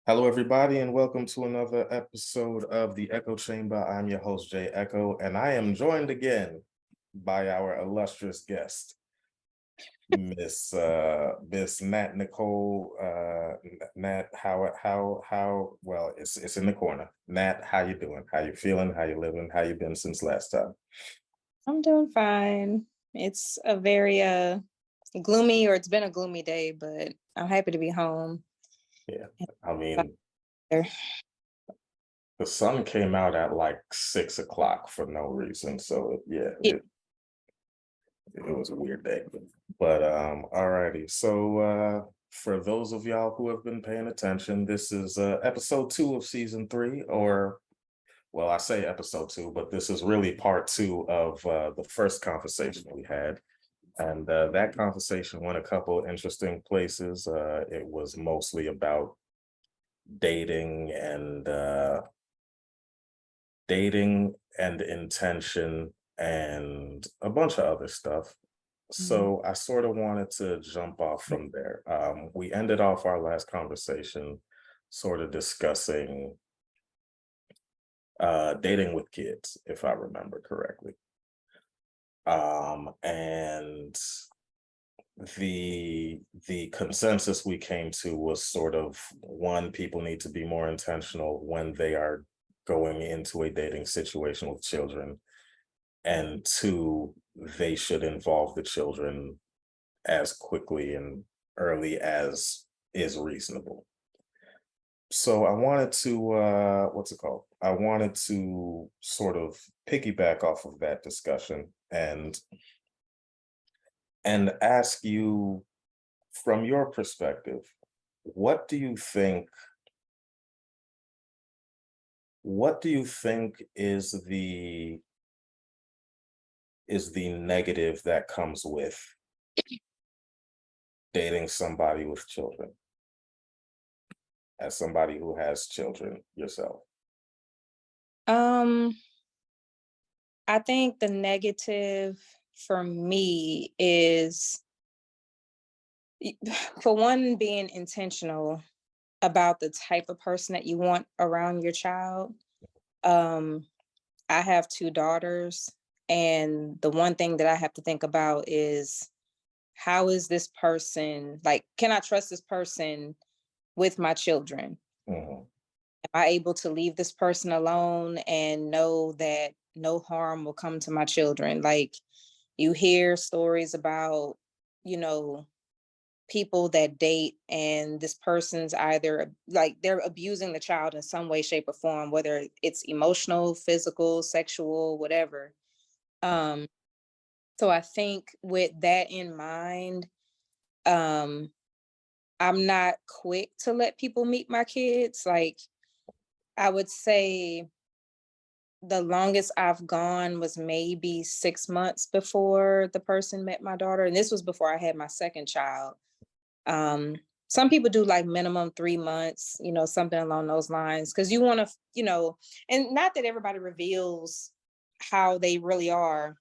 Hello, everybody, and welcome to another episode of the Ecko Chamber. I'm your host, J.ecko, and I am joined again by our illustrious guest, Miss Nat Nicole. Nat, well, it's in the corner. Nat, how you doing? How you feeling? How you living? How you been since last time? I'm doing fine. It's a very gloomy, or it's been a gloomy day, but I'm happy to be home. Yeah, I mean, There. the sun came out at like 6 o'clock for no reason. So yeah, Yeah. it was a weird day. But alrighty. So for those of y'all who have been paying attention, this is episode 2 of season 3, or well, I say episode 2, but this is really part 2 of the first conversation we had. And that conversation went a couple interesting places. It was mostly about dating and intention and a bunch of other stuff. Mhm. So I sort of wanted to jump off from there. We ended off our last conversation sort of discussing dating with kids, if I remember correctly. And the consensus we came to was sort of, one, people need to be more intentional when they are going into a dating situation with children, and two, they should involve the children as quickly and early as is reasonable. So I wanted to what's it called? I wanted to sort of piggyback off of that discussion and ask you, from your perspective, what do you think is the negative that comes with dating somebody with children, as somebody who has children yourself? Um, I think the negative for me is, for one, being intentional about the type of person that you want around your child. Um, I have two daughters, and the one thing that I have to think about is, how is this person, like, can I trust this person with my children? Mhm. Am I able to leave this person alone and know that no harm will come to my children? Like, you hear stories about, you know, people that date, and this person's either like they're abusing the child in some way, shape, or form, whether it's emotional, physical, sexual, whatever. Um, so I think with that in mind, um, I'm not quick to let people meet my kids. Like, I would say the longest I've gone was maybe 6 months before the person met my daughter. And this was before I had my second child. Um, some people do like minimum 3 months, something along those lines. Cause you want to, and not that everybody reveals how they really are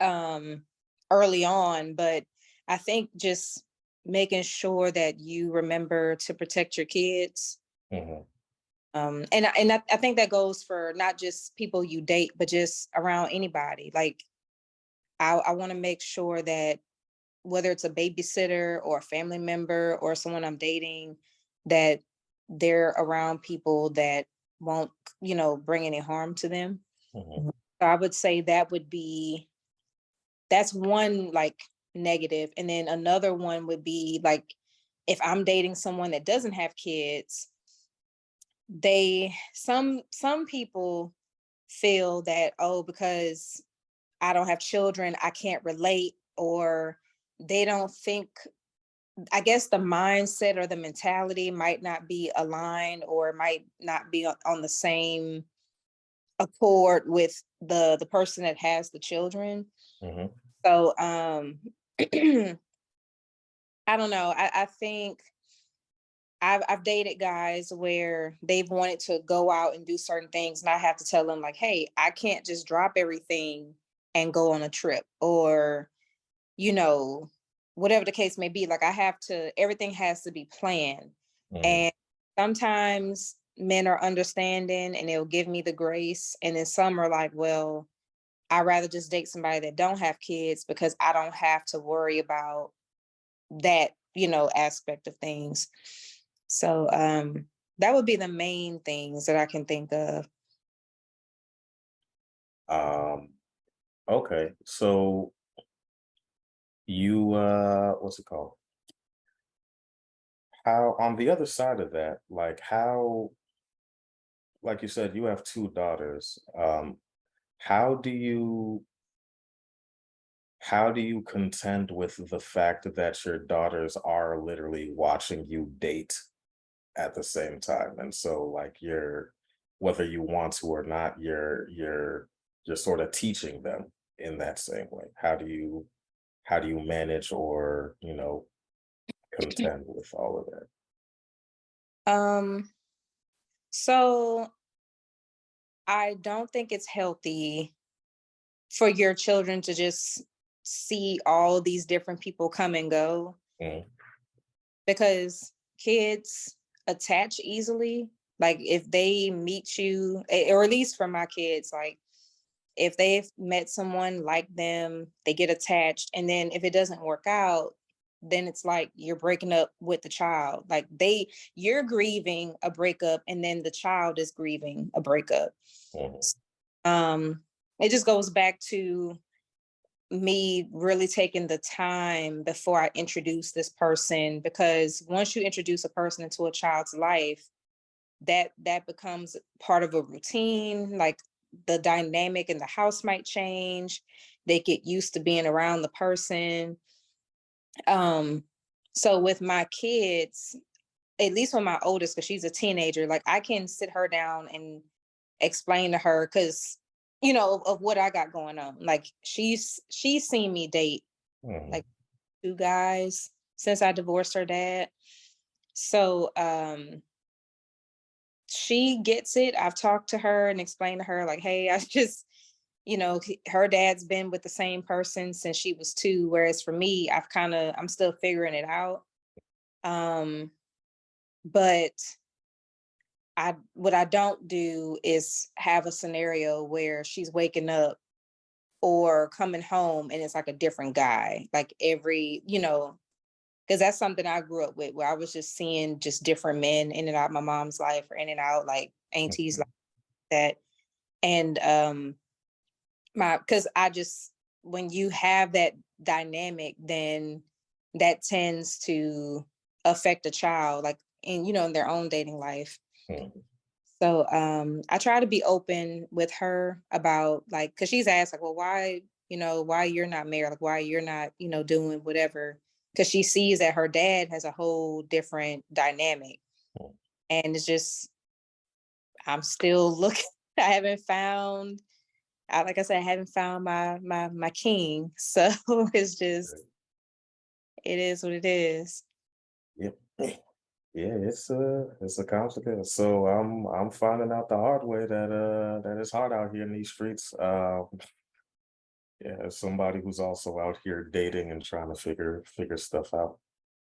um early on, but I think just making sure that you remember to protect your kids. Mhm. And I think that goes for not just people you date, but just around anybody. Like, I want to make sure that whether it's a babysitter or a family member or someone I'm dating, that they're around people that won't, bring any harm to them. Mhm. So I would say that's one, like, negative. And then another one would be like, if I'm dating someone that doesn't have kids, some people feel that, oh, because I don't have children, I can't relate, or they don't think, I guess the mindset or the mentality might not be aligned, or might not be on the same accord with the person that has the children. Mhm. So I don't know. I think I've dated guys where they've wanted to go out and do certain things, and I have to tell them, like, hey, I can't just drop everything and go on a trip, or, you know, whatever the case may be. Like, everything has to be planned. Mhm. And sometimes men are understanding and they'll give me the grace, and then some are like, well, I'd rather just date somebody that don't have kids because I don't have to worry about that, aspect of things. So that would be the main things that I can think of. Um, okay. So you what's it called? How on the other side of that, like how, like you said, you have two daughters. How do you how do you contend with the fact that your daughters are literally watching you date at the same time? And so like you're, whether you want to or not, you're sort of teaching them in that same way. How do you manage or, contend with all of that? um so I don't think it's healthy for your children to just see all these different people come and go, Mm, because kids attach easily. Like if they meet you, or at least for my kids, like if they've met someone like them, they get attached. And then if it doesn't work out, then it's like you're breaking up with the child. Like you're grieving a breakup, and then the child is grieving a breakup. mhm, Um, it just goes back to me really taking the time before I introduce this person, because once you introduce a person into a child's life, that becomes part of a routine. Like the dynamic in the house might change. They get used to being around the person. Um, so with my kids, at least with my oldest, because she's a teenager, like I can sit her down and explain to her, because of what I got going on. Like she's seen me date mhm, like two guys since I divorced her dad. So she gets it. I've talked to her and explained to her, like, hey, I just, her dad's been with the same person since she was two. Whereas for me, I'm still figuring it out. Um, but what I don't do is have a scenario where she's waking up or coming home and it's like a different guy, like because that's something I grew up with, where I was just seeing just different men in and out my mom's life, or in and out like aunties like mhm, that. And because I just, when you have that dynamic, then that tends to affect a child, like in their own dating life. mhm, So I try to be open with her about, like, because she's asked, like, well, why you're not married, like why you're not, doing whatever. Because she sees that her dad has a whole different dynamic. mhm. And it's just, I'm still looking. I haven't found, like I said, I haven't found my king. So it's just, it is what it is. Yep. Yeah, it's a complicated. So I'm finding out the hard way that that it's hard out here in these streets. Yeah, as somebody who's also out here dating and trying to figure stuff out.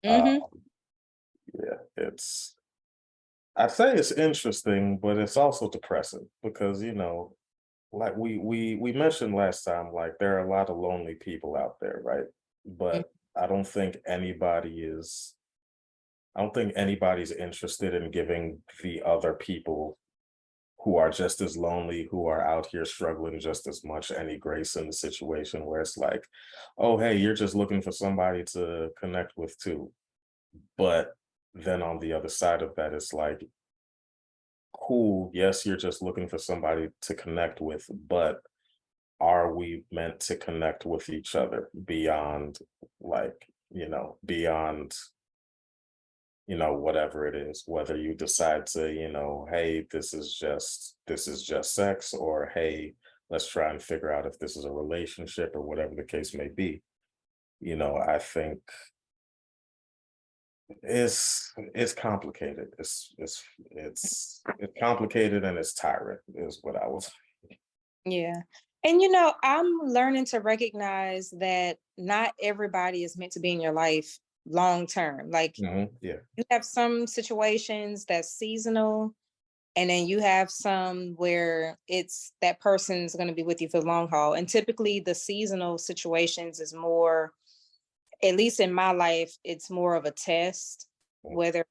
Uh, Hmm. yeah, it's, I'd say it's interesting, but it's also depressing because like we mentioned last time, like there are a lot of lonely people out there, right? But I don't think anybody's interested in giving the other people who are just as lonely, who are out here struggling just as much, any grace in the situation where it's like, oh, hey, you're just looking for somebody to connect with too. But then on the other side of that, it's like, cool, yes, you're just looking for somebody to connect with, but are we meant to connect with each other beyond, like, beyond whatever it is, whether you decide to, hey, this is just sex, or hey, let's try and figure out if this is a relationship or whatever the case may be. I think it's complicated. It's complicated and it's tiring is what I was. Yeah. And I'm learning to recognize that not everybody is meant to be in your life. long term. Like Yeah. you have some situations that's seasonal, and then you have some where it's that person's going to be with you for the long haul. And typically the seasonal situations is more, at least in my life, it's more of a test, Mm. whether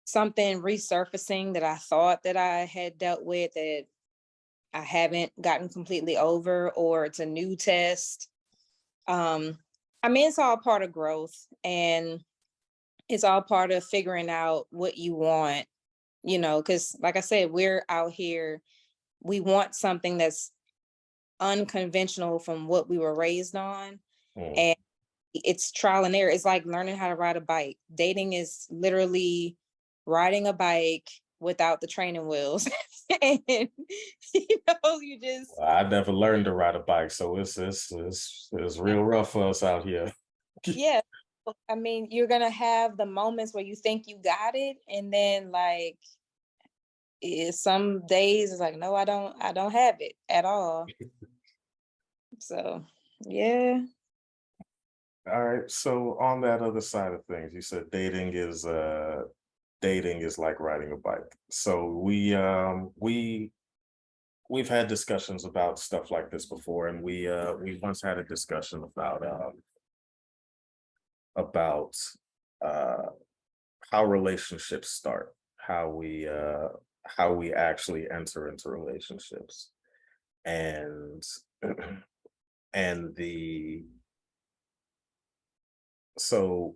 something resurfacing that I thought that I had dealt with that I haven't gotten completely over, or it's a new test. Um, I mean, it's all part of growth, and it's all part of figuring out what you want, because like I said, we're out here, we want something that's unconventional from what we were raised on. Mm. And it's trial and error. It's like learning how to ride a bike. Dating is literally riding a bike without the training wheels. And you just, Well, I never learned to ride a bike, so it's real rough for us out here. yeah. I mean, you're gonna have the moments where you think you got it, and then like some days it's like, no, I don't have it at all. So yeah. All right. So on that other side of things, you said dating is like riding a bike. So we've had discussions about stuff like this before, and we once had a discussion about uh how relationships start, how we actually enter into relationships, and and the so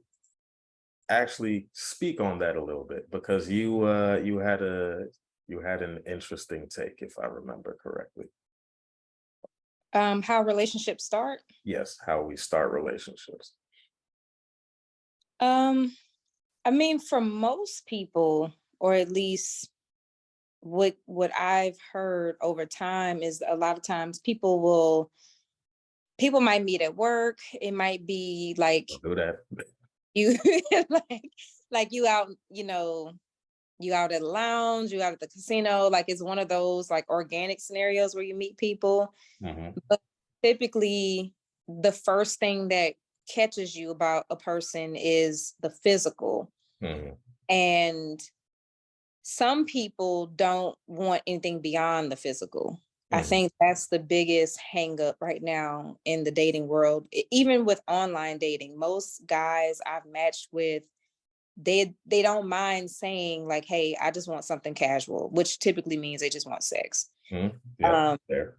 actually speak on that a little bit, because you had an interesting take, if I remember correctly. How relationships start. Yes, how we start relationships. um I mean, for most people, or at least what I've heard over time, is a lot of times people might meet at work. It might be like Don't do that. you like you out, you out at the lounge, you out at the casino. Like it's one of those like organic scenarios where you meet people. Hmm. But typically the first thing that catches you about a person is the physical. Hmm. And some people don't want anything beyond the physical. I Hmm. think that's the biggest hang up right now in the dating world. Even with online dating, most guys I've matched with, they don't mind saying like, "Hey, I just want something casual," which typically means they just want sex. Hmm. Yep. Um, There.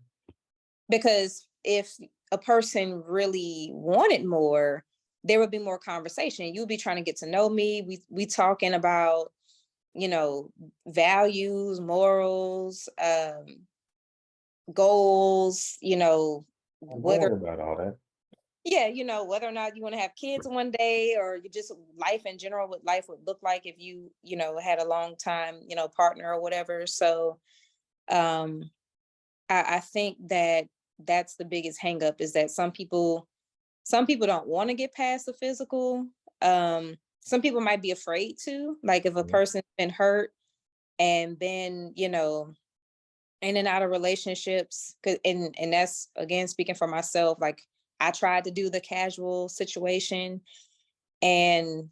because if a person really wanted more, there would be more conversation. You'd be trying to get to know me. We talking about, you know, values, morals, goals, I'm whether, all about all that. yeah, whether or not you want to have kids one day, or you just life in general, what life would look like if had a long time, partner or whatever. So um I think that that's the biggest hang up, is that some people don't want to get past the physical. Some people might be afraid to, like if a Mhm. person's been hurt and then, in and out of relationships. And that's, again, speaking for myself, like I tried to do the casual situation, and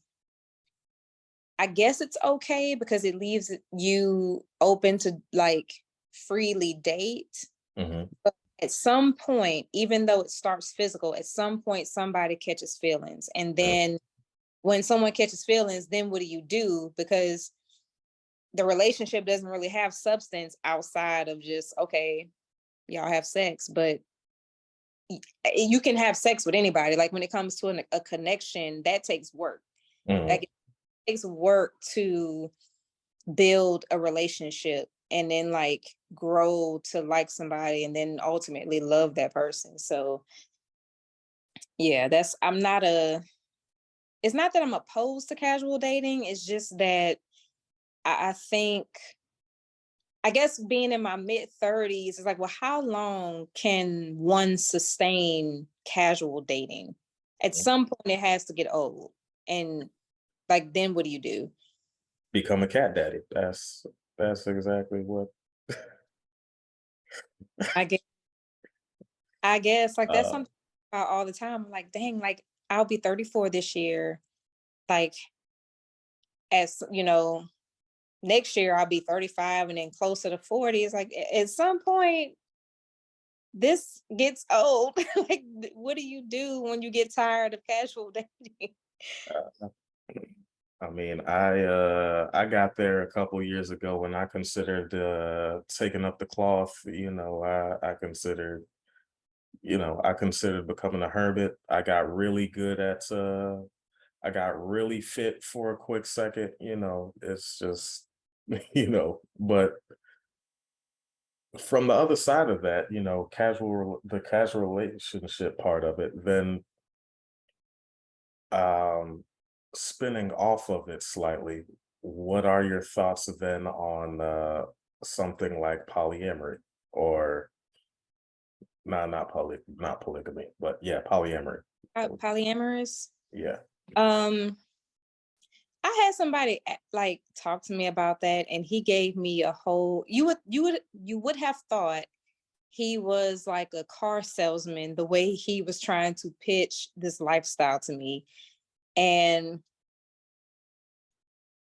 I guess it's okay because it leaves you open to like freely date. Mhm. But at some point, even though it starts physical, at some point somebody catches feelings. And Yep. then when someone catches feelings, then what do you do? Because the relationship doesn't really have substance outside of just, okay, y'all have sex. But you can have sex with anybody. Like when it comes to a connection, that takes work. Mhm. Like it takes work to build a relationship, and then like grow to like somebody, and then ultimately love that person. So yeah, I'm not it's not that I'm opposed to casual dating. It's just that I think, I guess, being in my mid 30s is like, well, how long can one sustain casual dating? At some point it has to get old. And like, then what do you do? Become a cat daddy. That's exactly what. I guess like that's uh something about all the time. I'm like, dang, like I'll be 34 this year. Like, as you know, next year I'll be 35 and then closer to 40. It's like at some point this gets old. Like, what do you do when you get tired of casual dating? Uh, I mean, I got there a couple years ago when I considered taking up the cloth. I considered becoming a hermit. I got really fit for a quick second. It's just but from the other side of that, the casual relationship part of it, then um spinning off of it slightly, what are your thoughts then on something like polyamory, or no, not polygamy, but yeah, polyamory. Polyamorous. Yeah. Um, I had somebody like talk to me about that, and he gave me a whole. You would have thought he was like a car salesman the way he was trying to pitch this lifestyle to me, and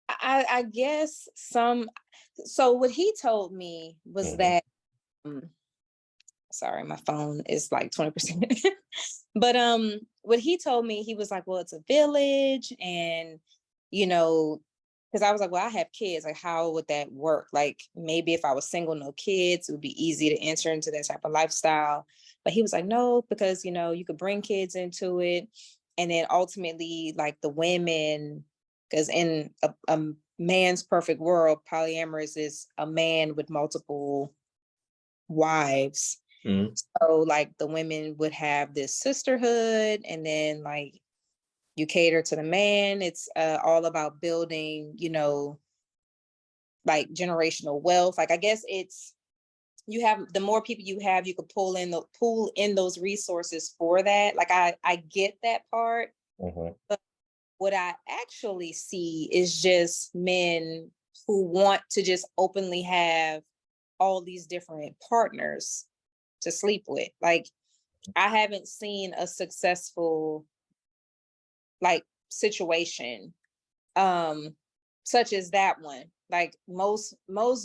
I guess some. So what he told me was Hmm. that. um, Sorry, my phone is like 20%. But what he told me, he was like, well, it's a village, and you know, because I was like, well, I have kids. Like, how would that work? Like, maybe if I was single, no kids, it would be easy to enter into that type of lifestyle. But he was like, no, because you could bring kids into it. And then ultimately, like the women, because in a man's perfect world, polyamorous is a man with multiple wives. Hmm. So like the women would have this sisterhood, and then like you cater to the man. It's all about building, like generational wealth. Like, I guess it's, you have, the more people you have, you could pull in those resources for that. Like, I get that part. Hmm. But what I actually see is just men who want to just openly have all these different partners to sleep with. Like, I haven't seen a successful like situation um such as that one. Like, most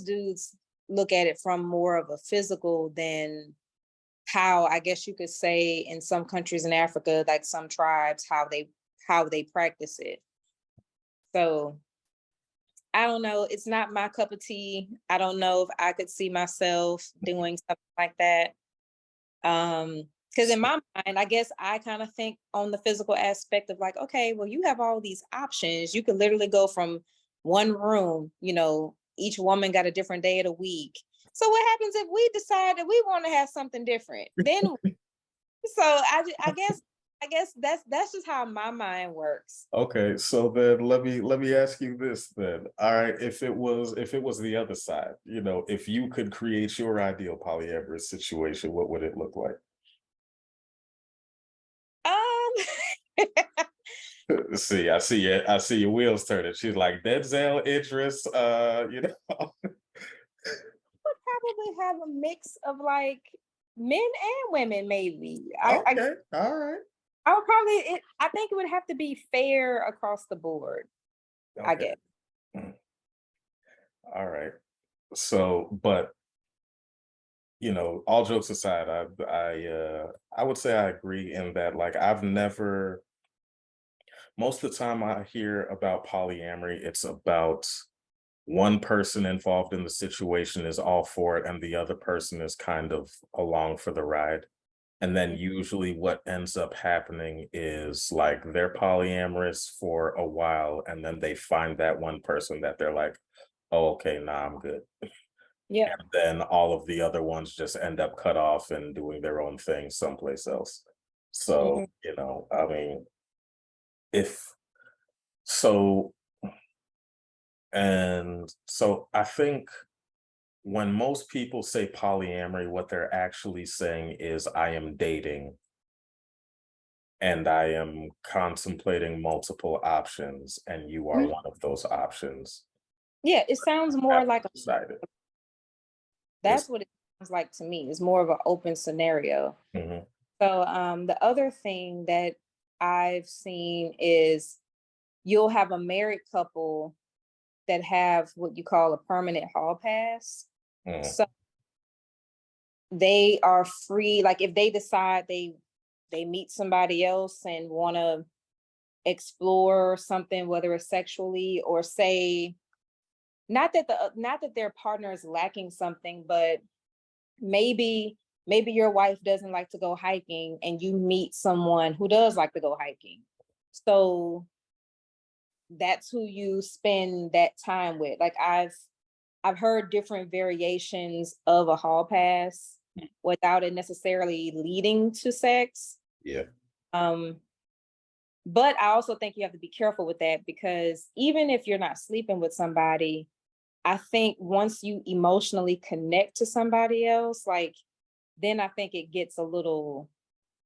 dudes look at it from more of a physical than how, I guess you could say, in some countries in Africa, like some tribes, how they practice it. So I don't know. It's not my cup of tea. I don't know if I could see myself doing something like that. Because in my mind, I guess I kind of think on the physical aspect of like, okay, well, you have all these options. You could literally go from one room, each woman got a different day of the week. So what happens if we decide that we want to have something different? Then, so I guess that's just how my mind works. Okay, so then let me ask you this then. All right, if it was the other side, if you could create your ideal polyamorous situation, what would it look like? Um, See, I see your wheels turning. She's like Denzel interest, probably have a mix of like men and women, maybe. Okay, all right. I would probably I think it would have to be fair across the board, I Okay. guess. Mm. All right. So, but all jokes aside, I would say I agree in that, like, I've never most of the time I hear about polyamory, it's about one person involved in the situation is all for it and the other person is kind of along for the ride. And then Mm. usually what ends up happening is like they're polyamorous for a while and then they find that one person that they're like, oh, okay, nah, I'm good. Yeah. And then all of the other ones just end up cut off and doing their own thing someplace else. So, Mhm. I mean, if so, and so I think when most people say polyamory, what they're actually saying is I am dating and I am contemplating multiple options, and you are Mhm. one of those options. Yeah, it sounds more Haven't like decided. It's that's what it sounds like to me. It's more of an open scenario. mhm, So the other thing that I've seen is you'll have a married couple that have what you call a permanent hall pass. Mm, So they are free. Like if they decide they meet somebody else and want to explore something, whether it's sexually or say, not that their partner is lacking something, but maybe your wife doesn't like to go hiking and you meet someone who does like to go hiking. So that's who you spend that time with. Like I've heard different variations of a hall pass without it necessarily leading to sex. yeah. Um, but I also think you have to be careful with that because even if you're not sleeping with somebody, I think once you emotionally connect to somebody else, like then I think it gets a little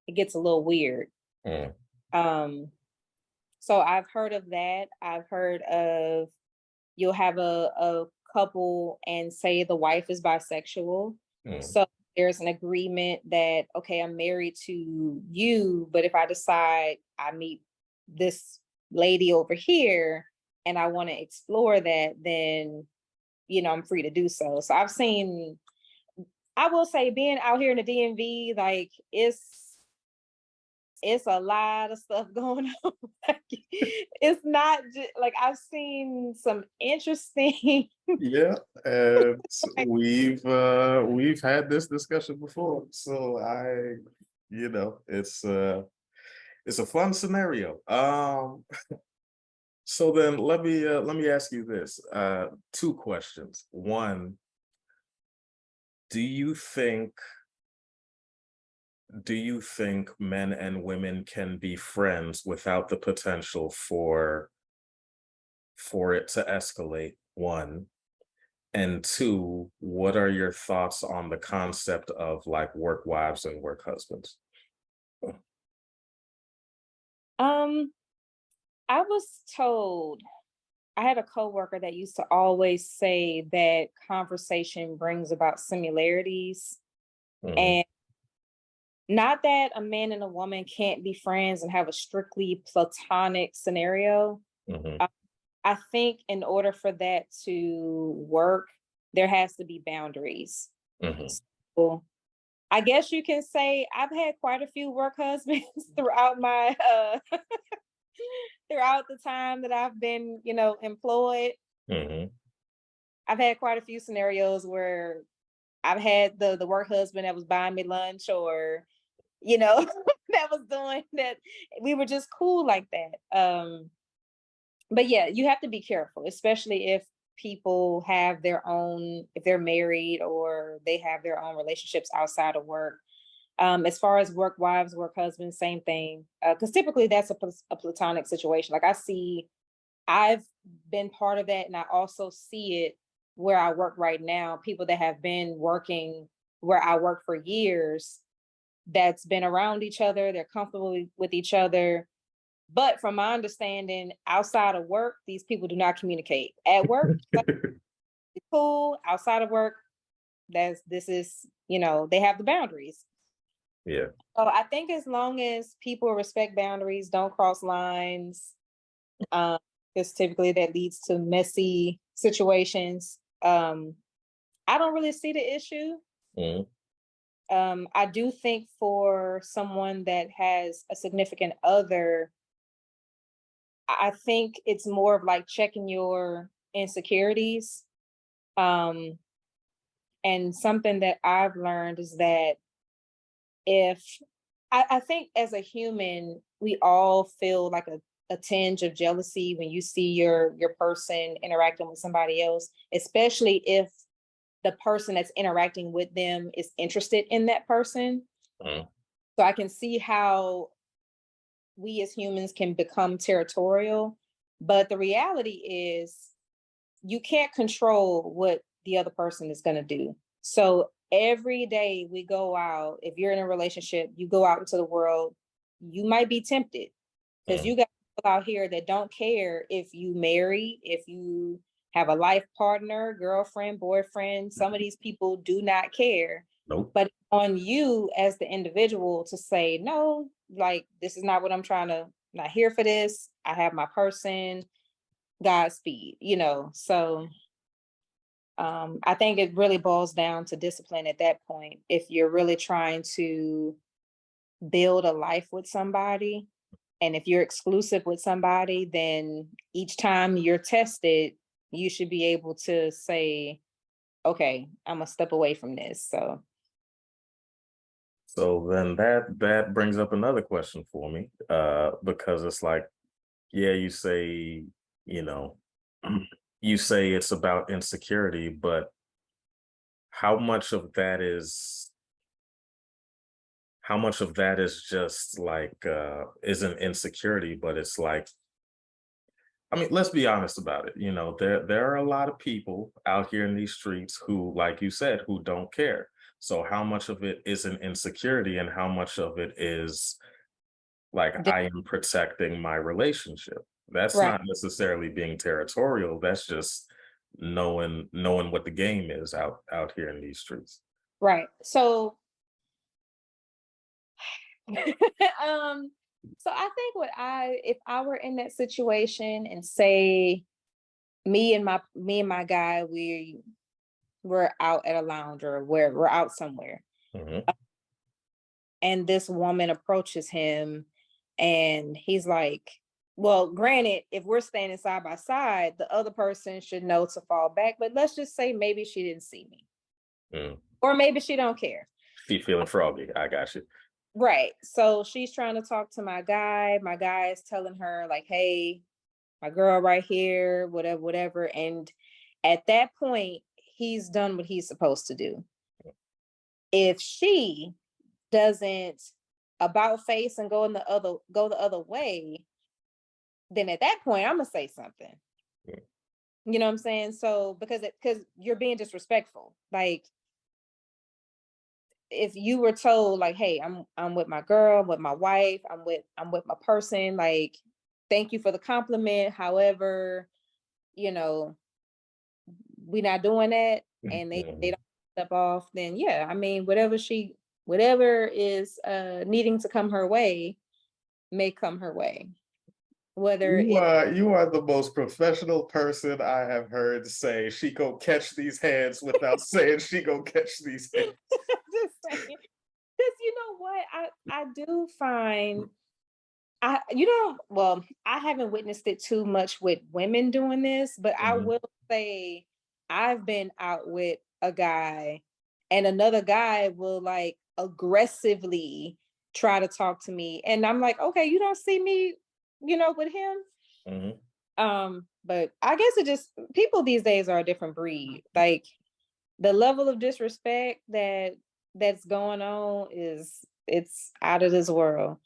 weird. Mm, Um, so I've heard of that. I've heard of you'll have a couple and say the wife is bisexual. mm, So there's an agreement that, okay, I'm married to you, but if I decide I meet this lady over here and I want to explore that, then, I'm free to do so. So I will say being out here in the DMV, like it's a lot of stuff going on. Like, it's not just like I've seen some interesting. yeah, and Like, we've had this discussion before, so it's a fun scenario. So then let me ask you this. Two questions. One, do you think do you think men and women can be friends without the potential for it to escalate? One. And two, what are your thoughts on the concept of like work wives and work husbands? um, I was told I had a coworker that used to always say that conversation brings about similarities. Mhm, And not that a man and a woman can't be friends and have a strictly platonic scenario. mhm, Uh, I think in order for that to work, there has to be boundaries. mhm. So I guess you can say I've had quite a few work husbands throughout my throughout the time that I've been, employed. Mhm. I've had quite a few scenarios where I've had the work husband that was buying me lunch or, that was doing that. We were just cool like that. But yeah, you have to be careful, especially if people have their own, if they're married or they have their own relationships outside of work. As far as work wives, work husbands, same thing. Because typically that's a platonic situation. Like I've been part of that, and I also see it where I work right now. People that have been working where I work for years, that's been around each other, they're comfortable with each other. But from my understanding, outside of work, these people do not communicate. At work, like, it's cool. Outside of work, this is, they have the boundaries. Yeah. So I think as long as people respect boundaries, don't cross lines, um, because typically that leads to messy situations. I don't really see the issue. Mhm, I do think for someone that has a significant other, I think it's more of like checking your insecurities. Um, and something that I've learned is that if I think as a human, we all feel like a tinge of jealousy when you see your person interacting with somebody else, especially if the person that's interacting with them is interested in that person. mhm. So I can see how we as humans can become territorial, but the reality is you can't control what the other person is going to do. So every day we go out, if you're in a relationship, you go out into the world, you might be tempted because Mm, you got people out here that don't care if you marry, if you have a life partner, girlfriend, boyfriend. Some of these people do not care. Nope. But on you as the individual to say, no, like, this is not what I'm trying to, not here for this. I have my person, Godspeed, So I think it really boils down to discipline at that point. If you're really trying to build a life with somebody, and if you're exclusive with somebody, then each time you're tested, you should be able to say, okay, I'm gonna step away from this. So So then that brings up another question for me, because it's like, yeah, you say, you know, you say it's about insecurity, but how much of that is how much of that is just like isn't insecurity, but it's like, I mean, let's be honest about it. There are a lot of people out here in these streets who, like you said, who don't care. So how much of it is an insecurity and how much of it is like di- I am protecting my relationship? That's right, not necessarily being territorial. That's just knowing what the game is out here in these streets. right. So um, so I think if I were in that situation and say me and my guy, we're out at a lounge or where we're out somewhere, Hmm. and this woman approaches him and he's like, well, granted, if we're standing side by side, the other person should know to fall back, but let's just say maybe she didn't see me, Mm. or maybe she don't care. She feeling froggy. I got you. Right, so she's trying to talk to my guy is telling her like, hey, my girl right here, whatever, whatever. And at that point, he's done what he's supposed to do. If she doesn't about face and go the other way, then at that point I'm gonna say something. Mm. You know what I'm saying? So because you're being disrespectful. Like, if you were told like, hey, I'm with my girl, I'm with my wife, I'm with my person, like, thank you for the compliment. However, you know, we not doing that, and they Mhm. don't step off, then yeah, I mean, whatever is needing to come her way may come her way. Whether it You are the most professional person I have heard say she go catch these hands without saying she go catch these hands. just saying, because you know what, I do find, well, I haven't witnessed it too much with women doing this, but I Mhm. will say I've been out with a guy and another guy will like aggressively try to talk to me. And I'm like, okay, you don't see me, with him. Mhm. But I guess it just, people these days are a different breed. Like, the level of disrespect that's going on it's out of this world.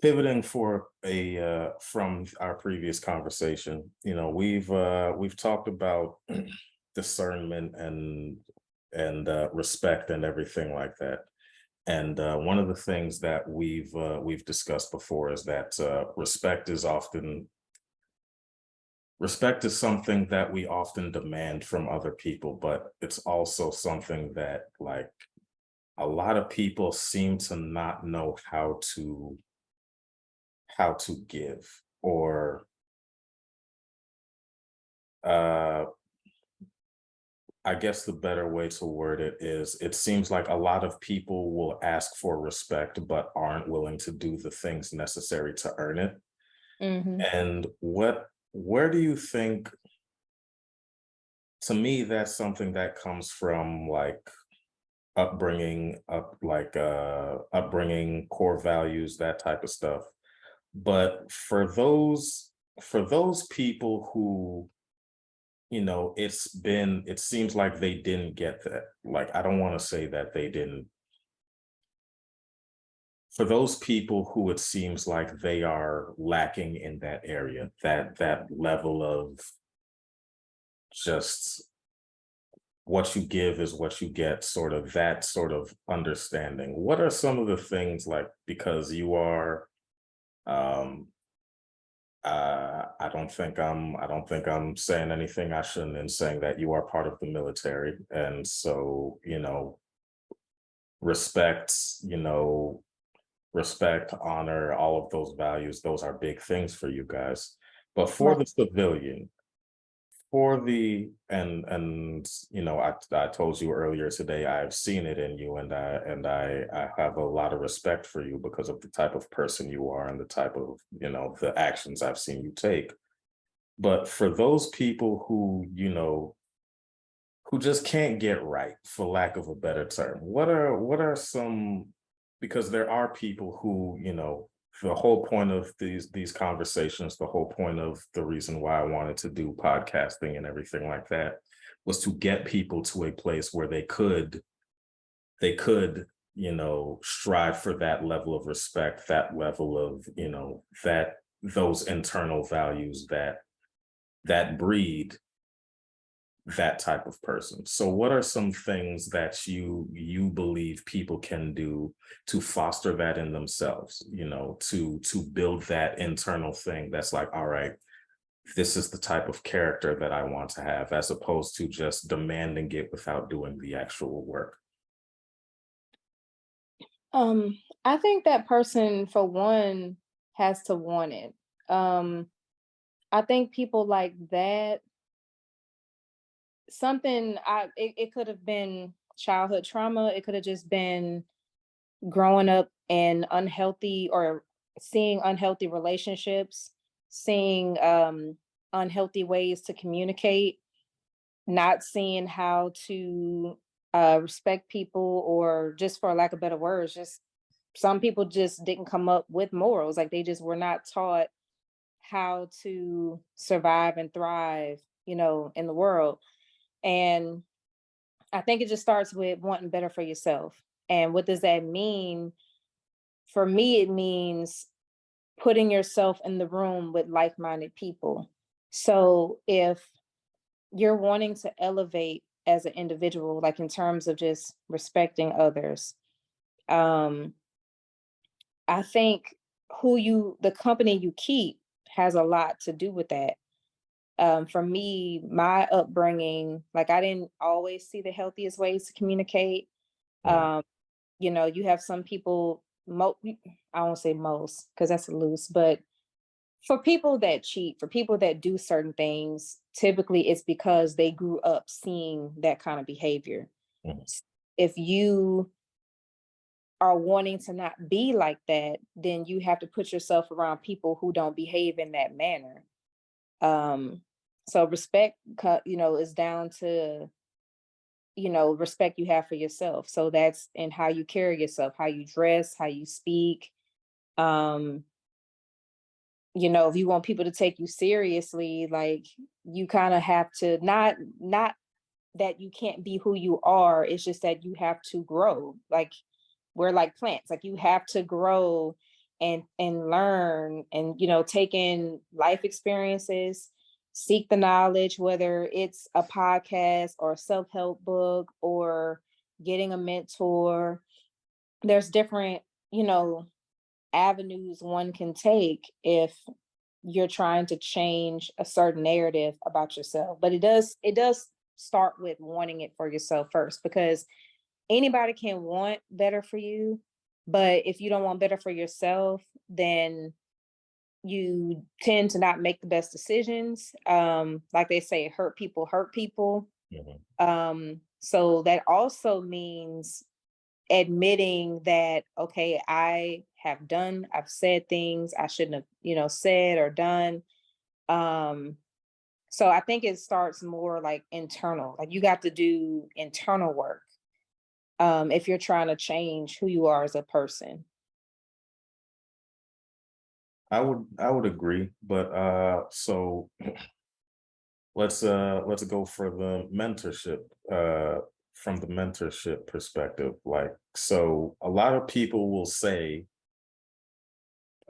Pivoting for a from our previous conversation, we've talked about discernment and respect and everything like that. And one of the things that we've discussed before is that respect is something that we often demand from other people, but it's also something that, like, a lot of people seem to not know how to give, or uh I guess the better way to word it is, it seems like a lot of people will ask for respect but aren't willing to do the things necessary to earn it. Hmm. And where do you think, to me, that's something that comes from, like, upbringing, core values, that type of stuff. But for those people who, it seems like they didn't get that. Like, I don't want to say that they didn't. For those people who it seems like they are lacking in that area, that level of just what you give is what you get, sort of, that sort of understanding. What are some of the things, like, because you are, um I don't think I'm saying anything I shouldn't in saying that you are part of the military. And so, respect, respect, honor, all of those values, those are big things for you guys. But for Right. the civilian, for the I told you earlier today I've seen it in you, and I have a lot of respect for you because of the type of person you are and the type of the actions I've seen you take. But for those people who just can't get right, for lack of a better term, what are some, because there are people who, the whole point of these conversations, the whole point of the reason why I wanted to do podcasting and everything like that was to get people to a place where they could strive for that level of respect, that level of that those internal values that breed that type of person. So what are some things that you believe people can do to foster that in themselves, to build that internal thing that's like, all right, this is the type of character that I want to have, as opposed to just demanding it without doing the actual work. I think that person, for one, has to want it. Um, I think people like that, it could have been childhood trauma. It could have just been growing up in unhealthy or seeing unhealthy relationships, seeing unhealthy ways to communicate, not seeing how to respect people, or just for lack of better words, just some people just didn't come up with morals. Like they just were not taught how to survive and thrive, in the world. And I think it just starts with wanting better for yourself. And what does that mean? For me, it means putting yourself in the room with like-minded people. So if you're wanting to elevate as an individual, like in terms of just respecting others, um, I think the company you keep has a lot to do with that. For me, my upbringing, like I didn't always see the healthiest ways to communicate. Mm, Um, you have some people, I won't say most because that's loose, but for people that cheat, for people that do certain things, typically it's because they grew up seeing that kind of behavior. mm. If you are wanting to not be like that, then you have to put yourself around people who don't behave in that manner. Um, so respect, is down to, respect you have for yourself. So that's in how you carry yourself, how you dress, how you speak. Um, if you want people to take you seriously, like you kind of have to not that you can't be who you are. It's just that you have to grow. Like we're like plants. Like you have to grow and learn and take in life experiences, seek the knowledge, whether it's a podcast or a self-help book or getting a mentor. There's different, avenues one can take if you're trying to change a certain narrative about yourself. But it does start with wanting it for yourself first, because anybody can want better for you, but if you don't want better for yourself, then you tend to not make the best decisions. Like they say, hurt people. Mhm. So that also means admitting that, okay, I've said things I shouldn't have, said or done. Um, so I think it starts more like internal. Like you got to do internal work if you're trying to change who you are as a person. I would agree, but so let's go for the mentorship, from the mentorship perspective. Like, so a lot of people will say,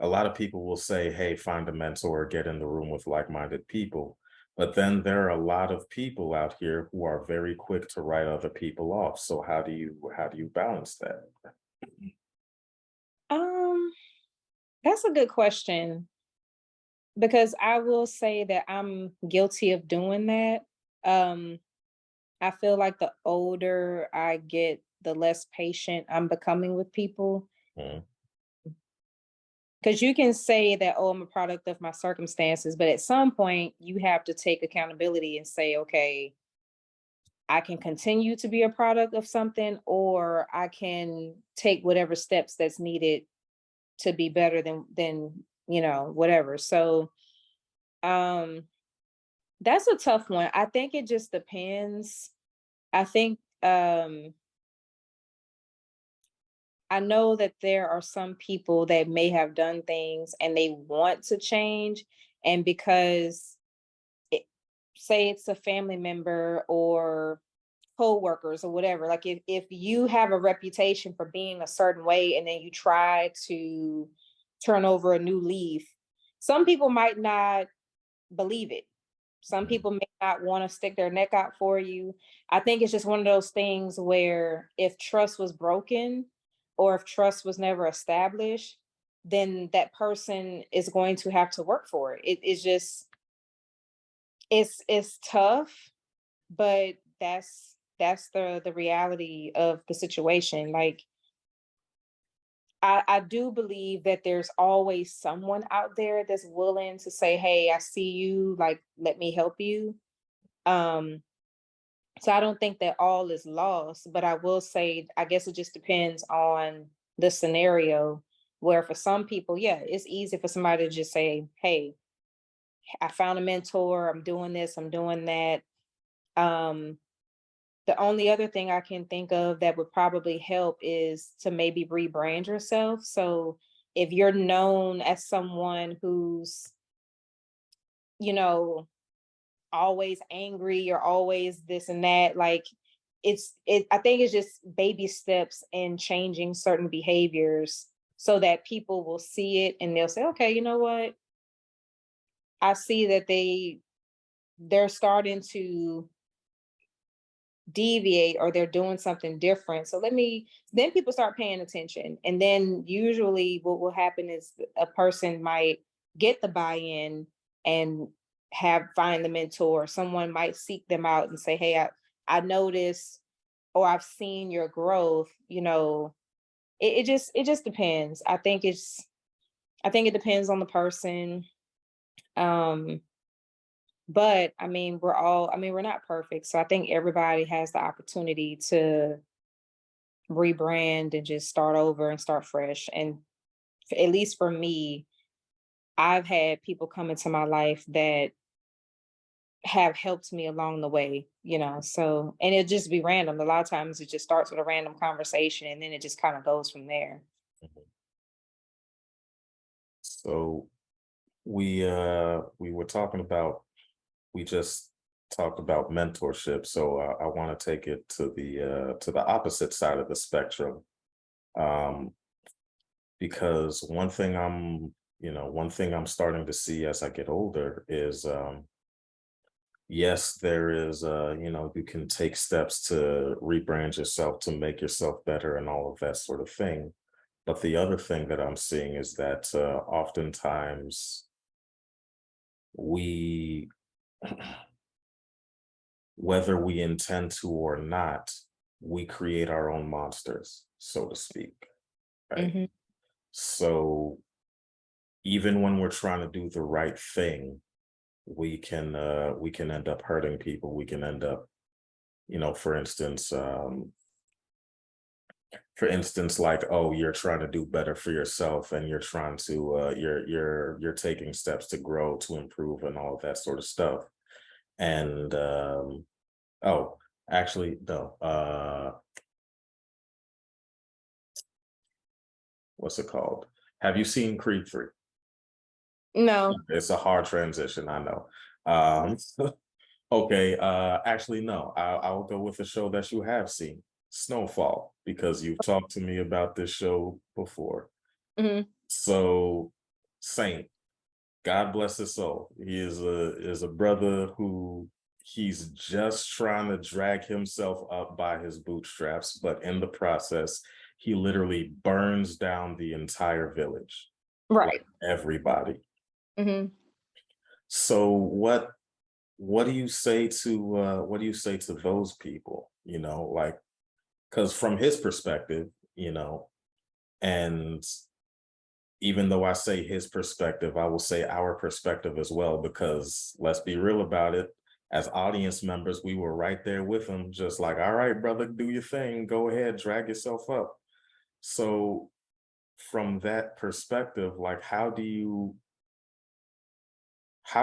hey, find a mentor, get in the room with like-minded people. But then there are a lot of people out here who are very quick to write other people off. So how do you balance that? Um, that's a good question because I will say that I'm guilty of doing that. Um, I feel like the older I get, the less patient I'm becoming with people. Mm, Because you can say that, oh, I'm a product of my circumstances, but at some point you have to take accountability and say, okay, I can continue to be a product of something, or I can take whatever steps that's needed to be better than whatever. So um that's a tough one. I think it just depends. I think I know that there are some people that may have done things and they want to change, and because it, say it's a family member or co-workers or whatever, like if you have a reputation for being a certain way and then you try to turn over a new leaf, some people might not believe it. Some mm, people may not want to stick their neck out for you. I think it's just one of those things where if trust was broken or if trust was never established, then that person is going to have to work for it. It's just it's tough, but that's the reality of the situation. Like I do believe that there's always someone out there that's willing to say, hey, I see you, like let me help you. Um, so I don't think that all is lost, but I will say, I guess it just depends on the scenario. Where for some people, yeah, it's easy for somebody to just say, hey, I found a mentor, I'm doing this, I'm doing that. Um, the only other thing I can think of that would probably help is to maybe rebrand yourself. So if you're known as someone who's, you know, always angry or always this and that, like I think it's just baby steps in changing certain behaviors so that people will see it and they'll say, okay, you know what? I see that they're starting to deviate or they're doing something different. So then people start paying attention. And then usually what will happen is a person might get the buy-in and have find the mentor. Someone might seek them out and say, hey, I noticed or I've seen your growth. It just depends. I think it depends on the person. Um, but I mean, we're not perfect. So I think everybody has the opportunity to rebrand and just start over and start fresh. And at least for me, I've had people come into my life that have helped me along the way. So, and it just be random. A lot of times it just starts with a random conversation and then it just kind of goes from there. mhm. So we were talking about we just talked about mentorship. So I want to take it to the opposite side of the spectrum. Um, because one thing I'm starting to see as I get older is yes, there is you can take steps to rebrand yourself to make yourself better and all of that sort of thing. But the other thing that I'm seeing is that oftentimes we whether we intend to or not, we create our own monsters, so to speak, right? Hmm. So even when we're trying to do the right thing, we can end up hurting people. We can end up, for instance, like, oh, you're trying to do better for yourself and you're trying to you're taking steps to grow, to improve and all of that sort of stuff. And oh, actually, no. What's it called? Have you seen Creed 3? No. It's a hard transition, I know. Okay, actually, no. I'll go with a show that you have seen, Snowfall, because you've talked to me about this show before. Hmm. So, Saint, God bless his soul. He is a brother who he's just trying to drag himself up by his bootstraps, but in the process, he literally burns down the entire village, like Right. everybody. Hmm. So what do you say to those people? Like, because from his perspective, and even though I say his perspective, I will say our perspective as well, because let's be real about it. As audience members, we were right there with him, just like, all right, brother, do your thing. Go ahead, drag yourself up. So from that perspective, like, how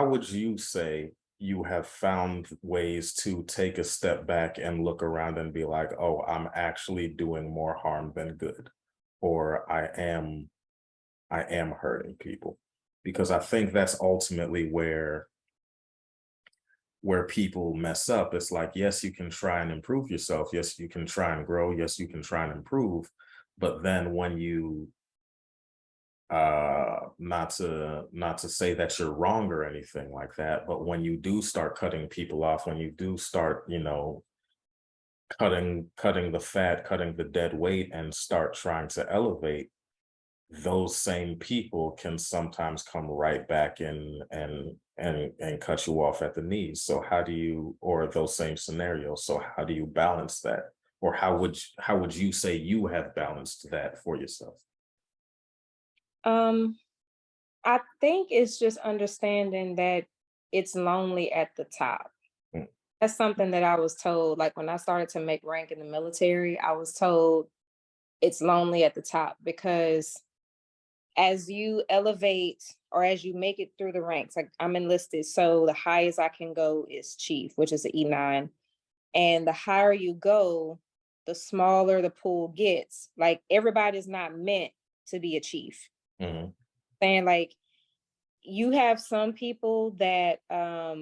would you say you have found ways to take a step back and look around and be like, oh, I'm actually doing more harm than good, or I am hurting people? Because I think that's ultimately where people mess up. It's like, yes, you can try and improve yourself. Yes, you can try and grow. Yes, you can try and improve. But then when you not to say that you're wrong or anything like that, but when you do start cutting people off, when you do start, cutting the fat, cutting the dead weight, and start trying to elevate, those same people can sometimes come right back in and cut you off at the knees. So how do you, or those same scenarios, so how do you balance that? Or how would you say you have balanced that for yourself? Um, I think it's just understanding that it's lonely at the top. Mm. That's something that I was told, like when I started to make rank in the military, I was told it's lonely at the top because as you elevate or as you make it through the ranks, like I'm enlisted, so the highest I can go is chief, which is an E9. And the higher you go, the smaller the pool gets. Like everybody's not meant to be a chief. Mhm. Saying like you have some people that are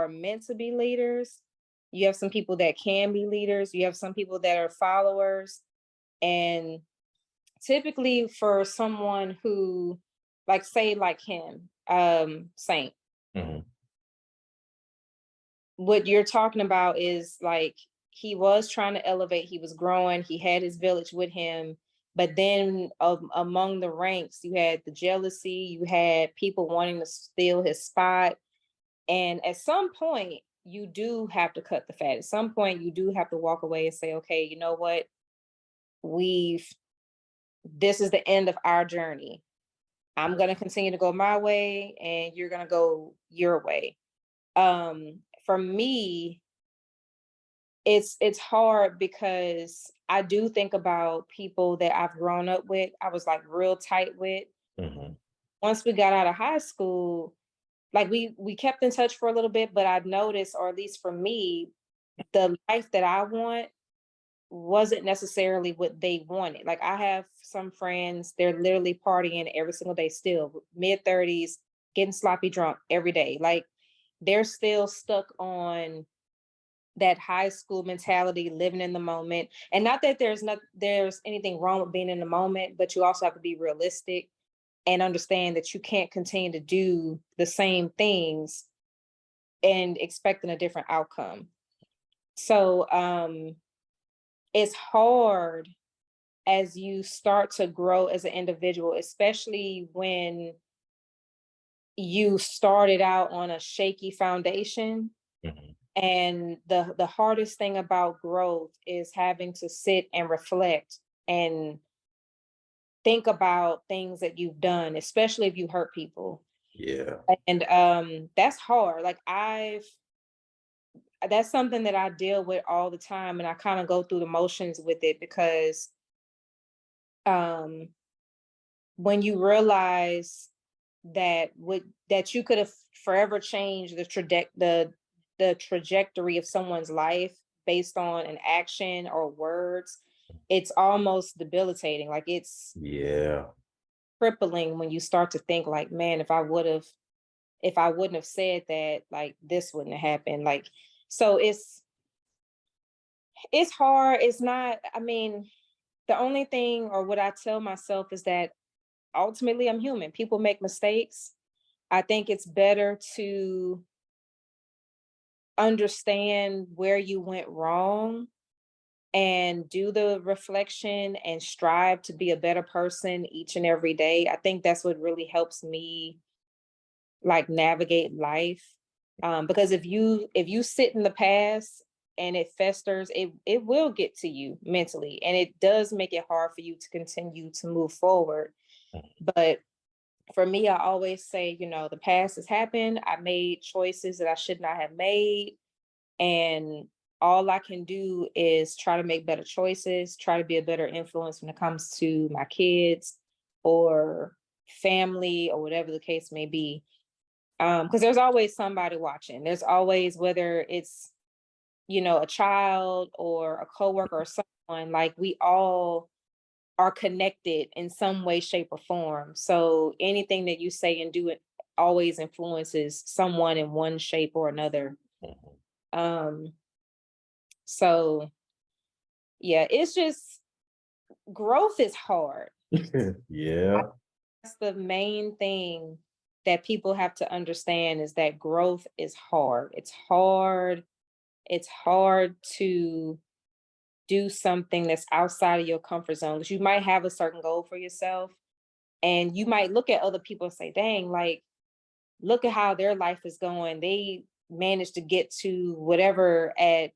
meant to be leaders. You have some people that can be leaders. You have some people that are followers. And typically for someone who, like say like him, Saint, Mhm. what you're talking about is like he was trying to elevate, he was growing, he had his village with him, but then among the ranks you had the jealousy, you had people wanting to steal his spot, and at some point you do have to cut the fat. At some point you do have to walk away and say, okay, you know what, we've this is the end of our journey. I'm going to continue to go my way and you're going to go your way. For me, it's hard because I do think about people that I've grown up with. I was like real tight with. Mhm. Once we got out of high school, like we kept in touch for a little bit, but I've noticed, or at least for me, the life that I want wasn't necessarily what they wanted. Like I have some friends, they're literally partying every single day still, mid-30s, getting sloppy drunk every day. Like they're still stuck on that high school mentality, living in the moment. And not that there's anything wrong with being in the moment, but you also have to be realistic and understand that you can't continue to do the same things and expecting a different outcome. So it's hard as you start to grow as an individual, especially when you started out on a shaky foundation. Mhm. And the hardest thing about growth is having to sit and reflect and think about things that you've done, especially if you hurt people. Yeah. And that's hard. Like that's something that I deal with all the time, and I kind of go through the motions with it because um when you realize that you could have forever changed the trajectory of someone's life based on an action or words, it's almost debilitating. Like it's Yeah. crippling when you start to think like, man, if I wouldn't have said that, like this wouldn't have happened. Like so it's hard. It's not, I mean, the only thing or what I tell myself is that ultimately I'm human. People make mistakes. I think it's better to understand where you went wrong and do the reflection and strive to be a better person each and every day. I think that's what really helps me like navigate life. Because if you sit in the past and it festers, it will get to you mentally, and it does make it hard for you to continue to move forward. But for me, I always say, the past has happened. I made choices that I should not have made. And all I can do is try to make better choices, try to be a better influence when it comes to my kids or family or whatever the case may be. Because there's always somebody watching. There's always, whether it's, a child or a coworker or someone, like we all are connected in some way, shape, or form. So anything that you say and do, it always influences someone in one shape or another. Um, so yeah, it's just, growth is hard. Yeah. That's the main thing that people have to understand, is that growth is hard. It's hard. It's hard to do something that's outside of your comfort zone, because you might have a certain goal for yourself, and you might look at other people and say, dang, like, look at how their life is going. They managed to get to whatever at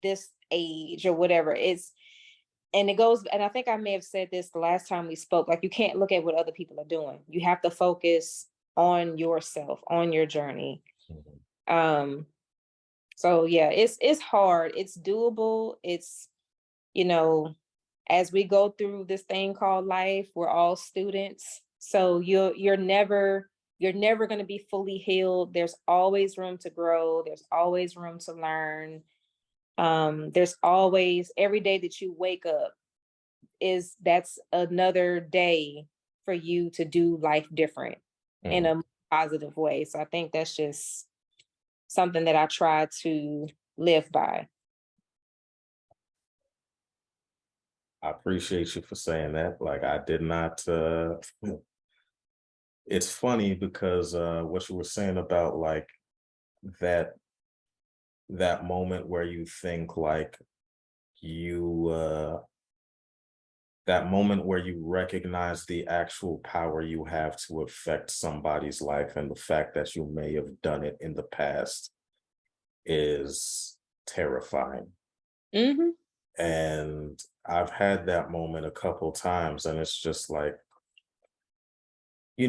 this age or whatever. And it goes, and I think I may have said this the last time we spoke, like, you can't look at what other people are doing. You have to focus on yourself, on your journey. Mhm. Um, so yeah, it's hard. It's doable. It's, you know, as we go through this thing called life, we're all students. So you're never going to be fully healed. There's always room to grow. There's always room to learn. There's always, every day that you wake up, that's another day for you to do life different in Mhm. a positive way. So I think that's just something that I try to live by. I appreciate you for saying that. Like I did not it's funny because what you were saying about like that that moment where you think like you that moment where you recognize the actual power you have to affect somebody's life and the fact that you may have done it in the past is terrifying. Hmm. And I've had that moment a couple times and it's just like, you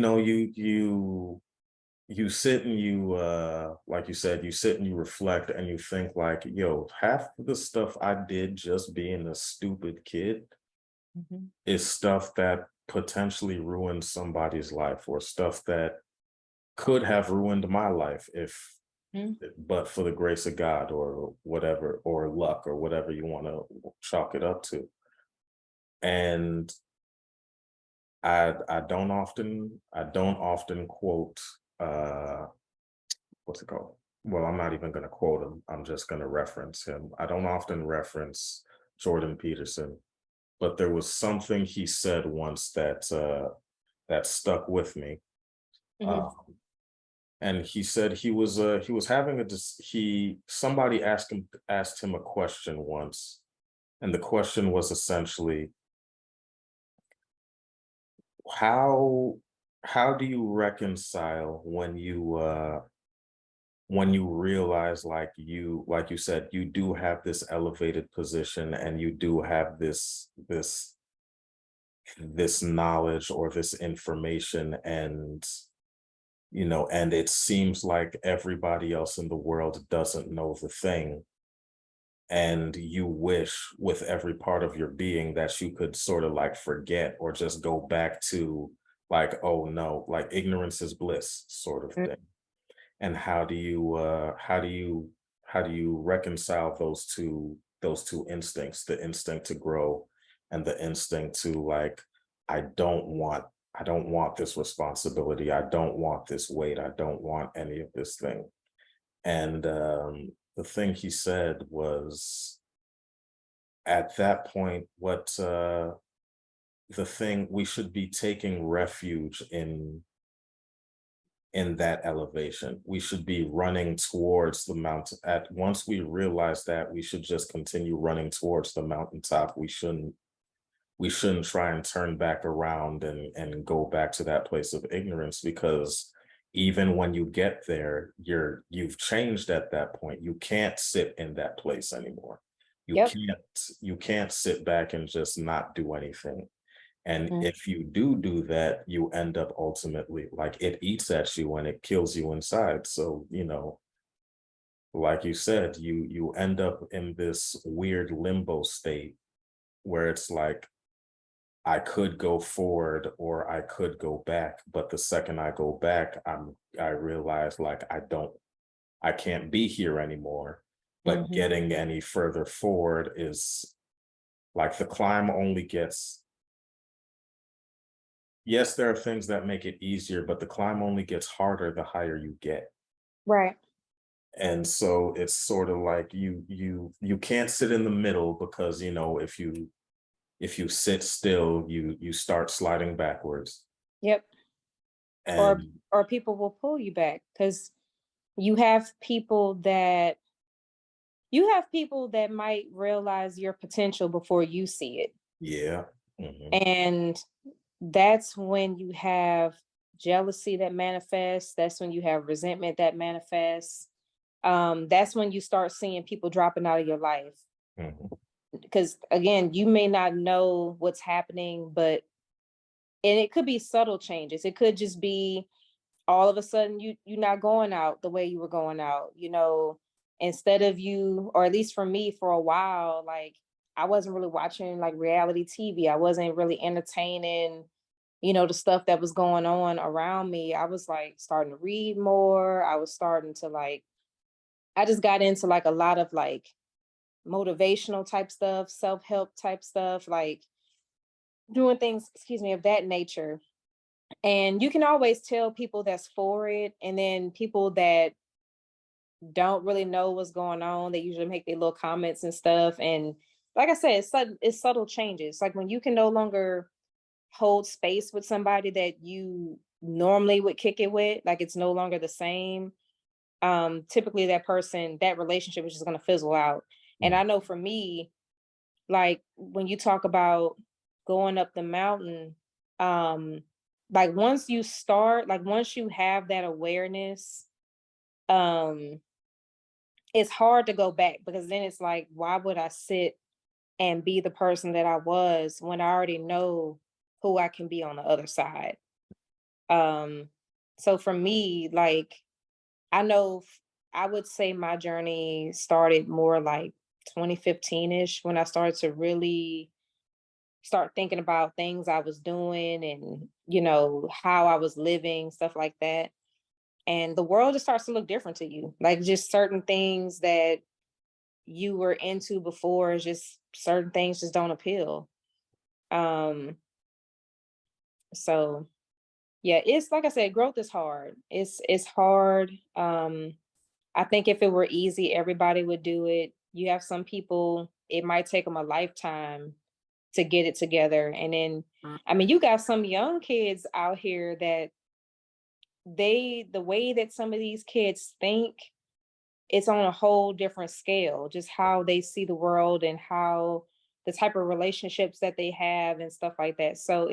sit and you like you said, you sit and you reflect and you think like, yo, half of the stuff I did just being a stupid kid Hmm. is stuff that potentially ruined somebody's life or stuff that could have ruined my life if but for the grace of God or whatever, or luck or whatever you want to chalk it up to. And I don't often quote what's it called? Well, I'm not even going to quote him. I'm just going to reference him. I don't often reference Jordan Peterson, but there was something he said once that stuck with me. Hmm. Um, and he said he was having he somebody asked him a question once, and the question was essentially, how how do you reconcile when you realize like you said you do have this elevated position and you do have this knowledge or this information, and and it seems like everybody else in the world doesn't know the thing, and you wish with every part of your being that you could sort of like forget or just go back to like, oh no, like ignorance is bliss sort of thing. And how do you reconcile those two instincts, the instinct to grow and the instinct to like, i don't want I don't want this responsibility, I don't want this weight, I don't want any of this thing. And the thing he said was, at that point, what the thing we should be taking refuge in that elevation. We should be running towards the mountain. At once we realize that, we should just continue running towards the mountaintop. We shouldn't try and turn back around and go back to that place of ignorance, because even when you get there, you've changed at that point. You can't sit in that place anymore. You Yep. can't you can't sit back and just not do anything. And Mm. if you do that, you end up ultimately, like, it eats at you and it kills you inside. So, like you said, you end up in this weird limbo state where it's like, I could go forward or I could go back, but the second I go back, I realize, like, I can't be here anymore. But Mhm. getting any further forward is like the climb only gets, yes, there are things that make it easier, but the climb only gets harder the higher you get. Right. And so it's sort of like you can't sit in the middle, because if you sit still, you start sliding backwards. Yep. Or And or people will pull you back because you have people that might realize your potential before you see it. yeah. Hmm. And that's when you have jealousy that manifests. That's when you have resentment that manifests. That's when you start seeing people dropping out of your life. Hmm. Because again, you may not know what's happening, and it could be subtle changes. It could just be all of a sudden you're not going out the way you were going out, instead of you, or at least for me, for a while, like I wasn't really watching like reality TV. I wasn't really entertaining, the stuff that was going on around me. I was like starting to read more. I was starting to like, I just got into like a lot of like motivational type stuff, self-help type stuff, like doing things, excuse me, of that nature. And you can always tell people that's for it, and then people that don't really know what's going on, they usually make their little comments and stuff. And like I said, it's subtle changes. Like when you can no longer hold space with somebody that you normally would kick it with, like it's no longer the same. Typically that relationship is just going to fizzle out. And I know for me, like when you talk about going up the mountain, um like once you have that awareness, um it's hard to go back, because then it's like, why would I sit and be the person that I was when I already know who I can be on the other side? um so for me, like, I know I would say my journey started more like 2015ish, when I started to really start thinking about things I was doing, and how I was living, stuff like that. And the world just starts to look different to you. Like just certain things that you were into before, is just certain things just don't appeal. Um so yeah, it's like I said, growth is hard. It's hard. I think if it were easy, everybody would do it. You have some people, it might take them a lifetime to get it together. And then, I mean, you got some young kids out here that the way that some of these kids think, it's on a whole different scale, just how they see the world and how the type of relationships that they have and stuff like that. So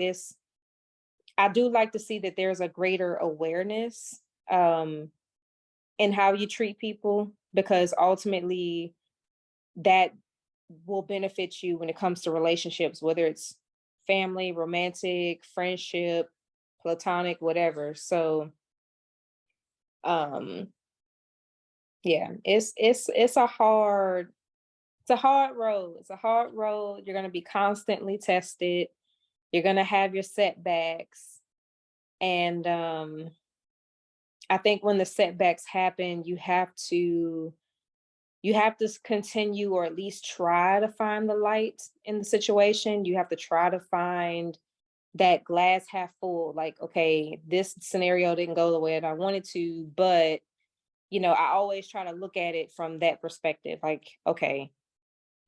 I do like to see that there's a greater awareness um, in how you treat people, because ultimately that will benefit you when it comes to relationships, whether it's family, romantic, friendship, platonic, whatever. So um yeah, it's a hard road. It's a hard road. You're gonna be constantly tested. You're gonna have your setbacks. And I think when the setbacks happen, you have to continue, or at least try to find the light in the situation. You have to try to find that glass half full. Like, okay, this scenario didn't go the way that I wanted to, but I always try to look at it from that perspective. Like, okay,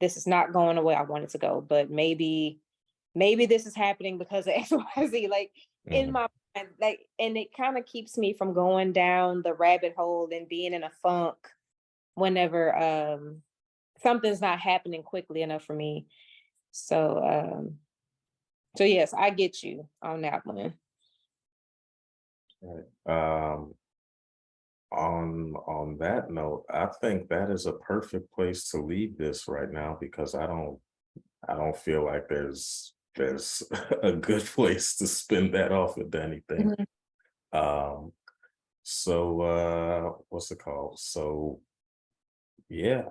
this is not going the way I want it to go, but maybe this is happening because of XYZ. Like in Hmm. my And it kind of keeps me from going down the rabbit hole and being in a funk whenever something's not happening quickly enough for me. So so yes, I get you on that one. Right. On that note, I think that is a perfect place to leave this right now because I don't feel like there's a good place to spin that off with anything. Mhm. Um, so what's it called? So yeah,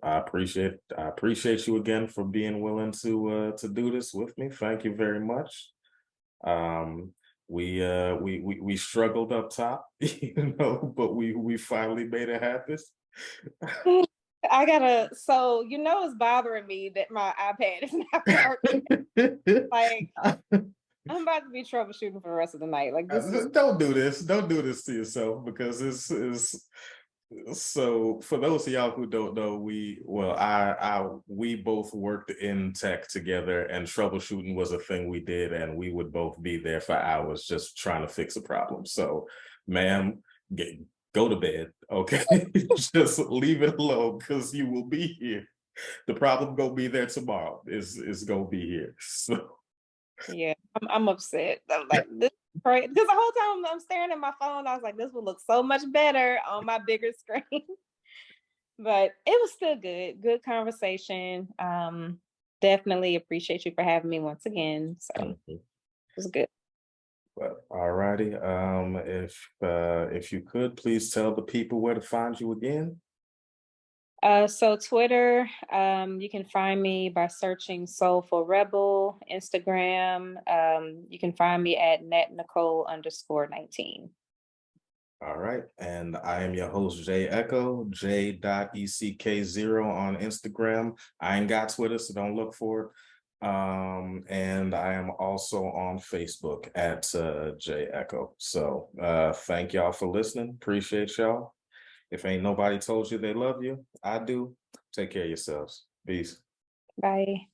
I appreciate you again for being willing to do this with me. Thank you very much. Um, we struggled up top, but we finally made it happen. I gotta, so it's bothering me that my iPad is not working. Like I'm about to be troubleshooting for the rest of the night. Like this is Don't do this. Don't do this to yourself because this is so for those of y'all who don't know, we both worked in tech together and troubleshooting was a thing we did, and we would both be there for hours just trying to fix a problem. So, ma'am, get, go to bed, okay? Just leave it alone because you will be here. The problem gonna be there tomorrow. Is gonna be here. So yeah, I'm upset. I'm like this because the whole time I'm staring at my phone, I was like, this would look so much better on my bigger screen. But it was still good. Good conversation. Definitely appreciate you for having me once again. So it Mhm. was good. But all righty. If you could please tell the people where to find you again. So Twitter, you can find me by searching Soulful Rebel. Instagram, you can find me at netnicole_19. All right. And I am your host, J.ecko, J.ECK0 on Instagram. I ain't got Twitter, so don't look for it. And I am also on Facebook at J.ecko. So thank y'all for listening. Appreciate y'all. If ain't nobody told you they love you, I do. Take care of yourselves. Peace. Bye.